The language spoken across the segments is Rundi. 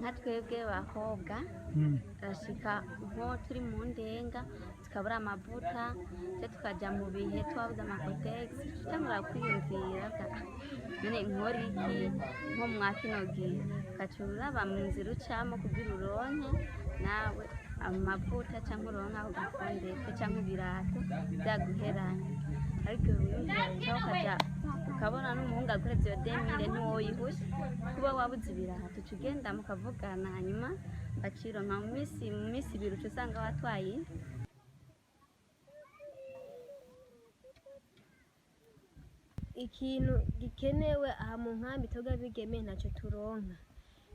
nka twebwe bakobwa turashika nko turi mu ndenga tukabura amavuta cyo tukaja mu bihe twabuze amakotegisi tutangura kwiyumvira none nkora iki nko mwa kino gihe ugaca uraba mu nzira ucamo kugira uronke nawe amavuta cyangwa uronka aho gafondeke cyangwa ibirato byaguheranye ariko wiyumvira ukaja ukabona n'umuhungu akoreza iyo demire ntiwoyihusha kuba wabuze ibirato uca ugenda mukavugana hanyuma bacironka mu minsi ibiri uca usanga watwaye ikintu gikenewe aha mu nkambi twebwe abigeme ntacyo turonka.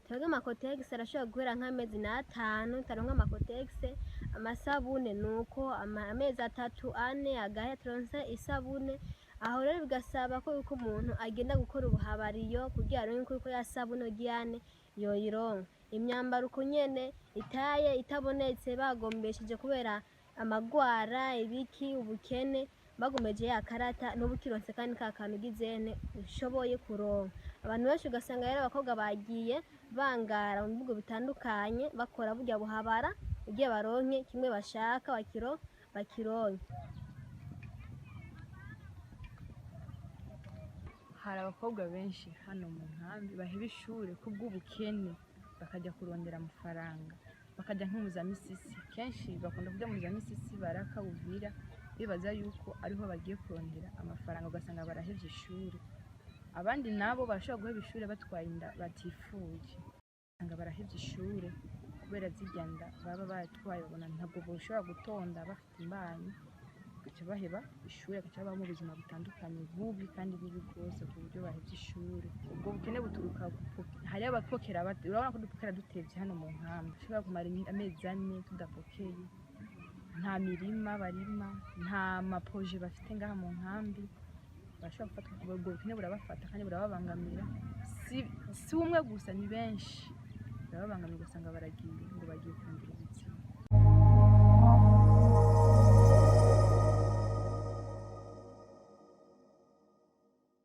Twebwe amakotegisi arashobora guhera nk'amezi n'atanu taronka amakotegisi, amasabune nuko amezi 3-4 agahe turonse isabune. Aho rero bigasaba ko yuko umuntu agenda gukora ubuhabariyo kugira aronke ko yasabune giyane yoyironka. Imyambaro uko nyene itaye itabonetse bagombesheje kubera amagwara ibiki ubukene bagomeje ya karata n'ubukironse kandi kakantu gizene ushoboye kuronka. Abantu benshi ugasanga rero abakobwa bagiye bangara mu bihugu bitandukanye bakora burya buhabara ugiye baronke kimwe bashaka bakironke. Hari abakobwa benshi hano mu nkambi baheba ishure kubw'ubukene bakajya kurondera amafaranga bakajya nk'umuzamisisi. Kenshi bakunda kujya mu muzamisisi Baraka Uvira bibaza yuko ariho bagiye kurondera amafaranga ugasanga barahevye ishure. Abandi nabo bashobora guheba ishure batwaye inda batifuje usanga barahevye ishure kubera zirya nda baba batwaye babona ntabwo boshobora gutonda bafite imbanyi gaca baheba ishure gaca baba mu buzima butandukanye bubi kandi bibi rwose ku buryo bahevye ishure. Ubwo bukene buturuka hari abapokera urabona ko dupokera dutevye hano mu nkambi ushobora kumara amezi 4 tudapokeye, nta mirima barima, nta maproje bafite ngaha mu nkambi. Bashobora gufata ubwo bukene burabafata kandi burababangamira, si umwe gusa ni benshi barababangamira ugasanga baragiye ngo